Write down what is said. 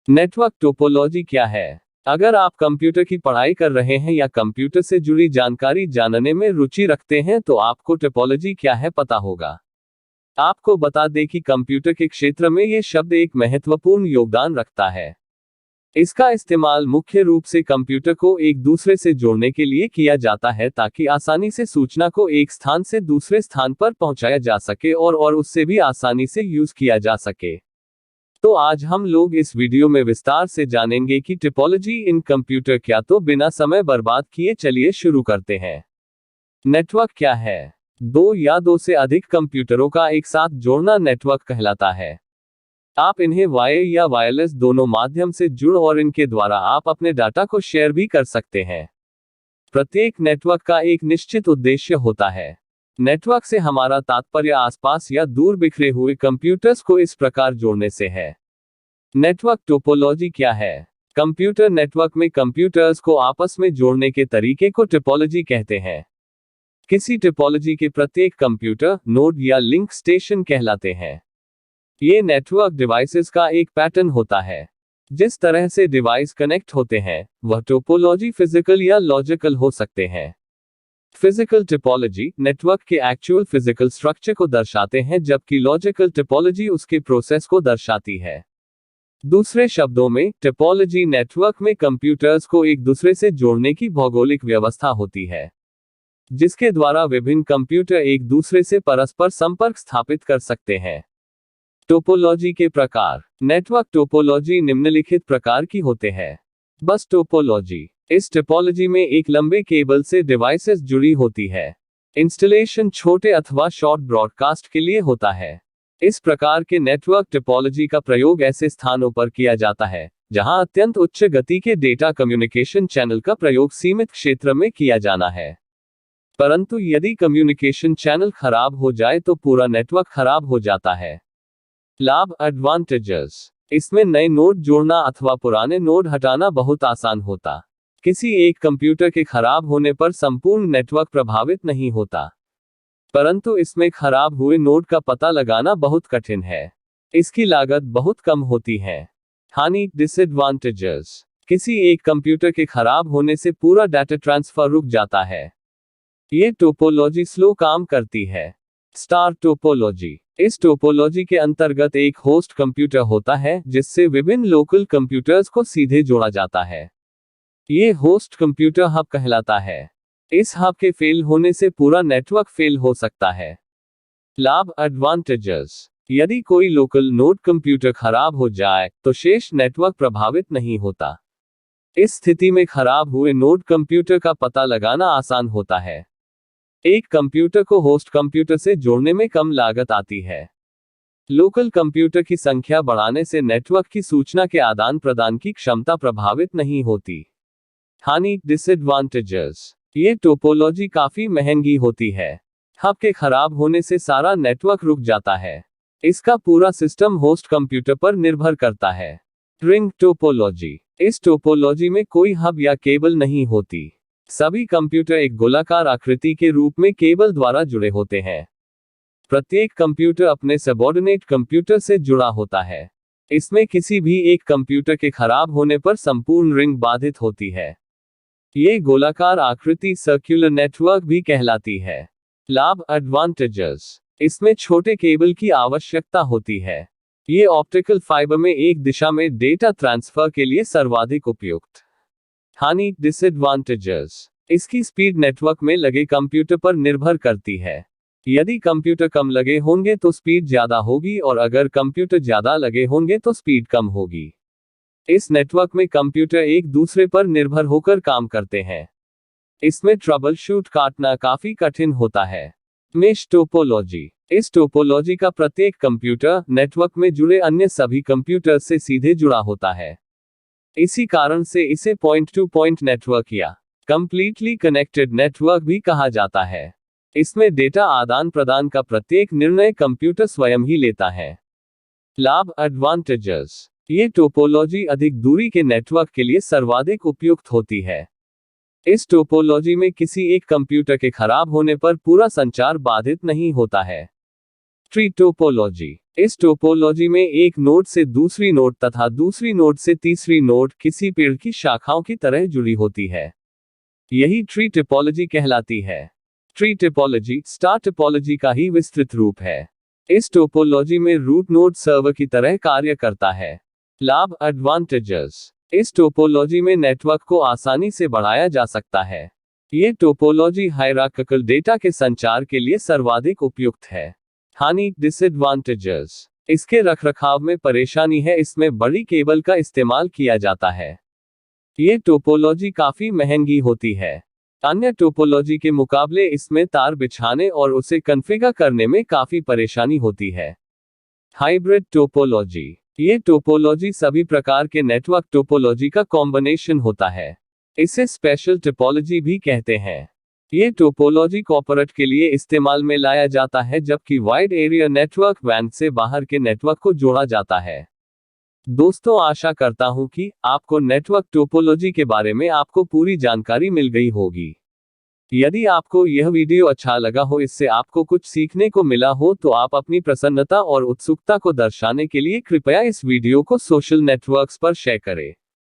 Network topology क्या है? अगर आप कंप्यूटर की पढ़ाई कर रहे हैं या कंप्यूटर से जुड़ी जानकारी जानने में रुचि रखते हैं तो आपको टोपोलॉजी क्या है पता होगा। आपको बता दें कि कंप्यूटर के क्षेत्र में यह शब्द एक महत्वपूर्ण योगदान रखता है। इसका इस्तेमाल मुख्य रूप से कंप्यूटर को एक दूसरे से जोड़ने के लिए किया जाता है ताकि आसानी से सूचना को एक स्थान से दूसरे स्थान पर पहुंचाया जा सके और उससे भी आसानी से यूज किया जा सके। तो आज हम लोग इस वीडियो में विस्तार से जानेंगे कि टोपोलॉजी इन कंप्यूटर क्या। तो बिना समय बर्बाद किए चलिए शुरू करते हैं। नेटवर्क क्या है? दो या दो से अधिक कंप्यूटरों का एक साथ जोड़ना नेटवर्क कहलाता है। आप इन्हें वायर या वायरलेस दोनों माध्यम से जुड़ और इनके द्वारा आप अपने डाटा को शेयर भी कर सकते हैं। प्रत्येक नेटवर्क का एक निश्चित उद्देश्य होता है। नेटवर्क से हमारा तात्पर्य आसपास या दूर बिखरे हुए कंप्यूटर्स को इस प्रकार जोड़ने से है। नेटवर्क टोपोलॉजी क्या है? कंप्यूटर नेटवर्क में कंप्यूटर्स को आपस में जोड़ने के तरीके को टोपोलॉजी कहते हैं। किसी टोपोलॉजी के प्रत्येक कंप्यूटर नोड या लिंक स्टेशन कहलाते हैं। ये नेटवर्क डिवाइसेस का एक पैटर्न होता है। जिस तरह से डिवाइस कनेक्ट होते हैं वह टोपोलॉजी फिजिकल या लॉजिकल हो सकते हैं। फिजिकल टोपोलॉजी नेटवर्क के एक्चुअल फिजिकल स्ट्रक्चर को दर्शाते हैं, जबकि लॉजिकल टोपोलॉजी उसके प्रोसेस को दर्शाती है। दूसरे शब्दों में टोपोलॉजी नेटवर्क में कंप्यूटर्स को एक दूसरे से जोड़ने की भौगोलिक व्यवस्था होती है, जिसके द्वारा विभिन्न कंप्यूटर एक दूसरे से परस्पर संपर्क स्थापित कर सकते हैं। टोपोलॉजी के प्रकार। नेटवर्क टोपोलॉजी निम्नलिखित प्रकार की होते हैं। बस टोपोलॉजी। इस टोपोलॉजी में एक लंबे केबल से डिवाइसेस जुड़ी होती है। इंस्टॉलेशन छोटे अथवा शॉर्ट ब्रॉडकास्ट के लिए होता है। इस प्रकार के नेटवर्क टोपोलॉजी का प्रयोग ऐसे स्थानों पर किया जाता है जहां अत्यंत उच्च गति के डेटा कम्युनिकेशन चैनल का प्रयोग सीमित क्षेत्र में किया जाना है। परंतु यदि कम्युनिकेशन चैनल खराब हो जाए तो पूरा नेटवर्क खराब हो जाता है। लाभ एडवांटेजेस। इसमें नए नोड जोड़ना अथवा पुराने नोड हटाना बहुत आसान होता। किसी एक कंप्यूटर के खराब होने पर संपूर्ण नेटवर्क प्रभावित नहीं होता, परंतु इसमें खराब हुए नोड का पता लगाना बहुत कठिन है। इसकी लागत बहुत कम होती है। हानि डिसएडवांटेजेस। किसी एक कंप्यूटर के खराब होने से पूरा डाटा ट्रांसफर रुक जाता है। ये टोपोलॉजी स्लो काम करती है। Star topology. इस टोपोलॉजी के अंतर्गत एक होस्ट कंप्यूटर होता है जिससे विभिन्न लोकल कंप्यूटर्स को सीधे जोड़ा जाता है। ये होस्ट कंप्यूटर हब कहलाता है। इस हब के फेल होने से पूरा नेटवर्क फेल हो सकता है। लाभ एडवांटेजेस। यदि कोई लोकल नोड कंप्यूटर खराब हो जाए तो शेष नेटवर्क प्रभावित नहीं होता। इस स्थिति में खराब हुए नोड कंप्यूटर का पता लगाना आसान होता है। एक कंप्यूटर को होस्ट कंप्यूटर से जोड़ने में कम लागत आती है। लोकल कंप्यूटर की संख्या बढ़ाने से नेटवर्क की सूचना के आदान प्रदान की क्षमता प्रभावित नहीं होती। हानि डिसएडवांटेजेस। ये टोपोलॉजी काफी महंगी होती है। हब के खराब होने से सारा नेटवर्क रुक जाता है। इसका पूरा सिस्टम होस्ट कंप्यूटर पर निर्भर करता है। Ring topology. इस टोपोलॉजी में कोई हब या केबल नहीं होती। सभी कंप्यूटर एक गोलाकार आकृति के रूप में केबल द्वारा जुड़े होते हैं। प्रत्येक कंप्यूटर अपने सबऑर्डिनेट कंप्यूटर से जुड़ा होता है। इसमें किसी भी एक कंप्यूटर के खराब होने पर संपूर्ण रिंग बाधित होती है। ये गोलाकार आकृति सर्कुलर नेटवर्क भी कहलाती है। लाभ एडवांटेजेस। इसमें छोटे केबल की आवश्यकता होती है। ये ऑप्टिकल फाइबर में एक दिशा में डेटा ट्रांसफर के लिए सर्वाधिक उपयुक्त। हानि डिसएडवांटेजेस। इसकी स्पीड नेटवर्क में लगे कंप्यूटर पर निर्भर करती है। यदि कंप्यूटर कम लगे होंगे तो स्पीड ज्यादा होगी और अगर कंप्यूटर ज्यादा लगे होंगे तो स्पीड कम होगी। इस नेटवर्क में कंप्यूटर एक दूसरे पर निर्भर होकर काम करते हैं। इसमें ट्रबल शूट काटना काफी कठिन होता है। Mesh topology. इस टोपोलॉजी का प्रत्येक कंप्यूटर नेटवर्क में जुड़े अन्य सभी कंप्यूटर से सीधे जुड़ा होता है। इसी कारण से इसे पॉइंट टू पॉइंट नेटवर्क या कंप्लीटली कनेक्टेड नेटवर्क भी कहा जाता है। इसमें डेटा आदान प्रदान का प्रत्येक निर्णय कंप्यूटर स्वयं ही लेता है। लाभ एडवांटेजेस। ये टोपोलॉजी अधिक दूरी के नेटवर्क के लिए सर्वाधिक उपयुक्त होती है। इस टोपोलॉजी में किसी एक कंप्यूटर के खराब होने पर पूरा संचार बाधित नहीं होता है। Tree topology. इस टोपोलॉजी में एक नोड से दूसरी नोड तथा दूसरी नोड से तीसरी नोड किसी पेड़ की शाखाओं की तरह जुड़ी होती है। यही ट्री टोपोलॉजी कहलाती है। ट्री टोपोलॉजी स्टार टोपोलॉजी का ही विस्तृत रूप है। इस टोपोलॉजी में रूट नोड सर्वर की तरह कार्य करता है। लाभ एडवांटेजेस। इस टोपोलॉजी में नेटवर्क को आसानी से बढ़ाया जा सकता है। ये टोपोलॉजी हायरार्किकल डेटा के संचार के लिए सर्वाधिक उपयुक्त है। हानि डिसएडवांटेजेस। इसके रखरखाव में परेशानी है, इसमें बड़ी केबल का इस्तेमाल किया जाता है। ये टोपोलॉजी काफी महंगी होती है। अन्य टोपोलॉजी के मुकाबले इसमें तार बिछाने और उसे कॉन्फ़िगर करने में काफी परेशानी होती है। Hybrid topology. ये टोपोलॉजी सभी प्रकार के नेटवर्क टोपोलॉजी का कॉम्बिनेशन होता है। इसे स्पेशल टोपोलॉजी भी कहते हैं। ये टोपोलॉजी कॉर्पोरेट के लिए इस्तेमाल में लाया जाता है, जबकि वाइड एरिया नेटवर्क वैन से बाहर के नेटवर्क को जोड़ा जाता है। दोस्तों, आशा करता हूं कि आपको नेटवर्क टोपोलॉजी के बारे में आपको पूरी जानकारी मिल गई होगी। यदि आपको यह वीडियो अच्छा लगा हो, इससे आपको कुछ सीखने को मिला हो, तो आप अपनी प्रसन्नता और उत्सुकता को दर्शाने के लिए कृपया इस वीडियो को सोशल नेटवर्क्स पर शेयर करें।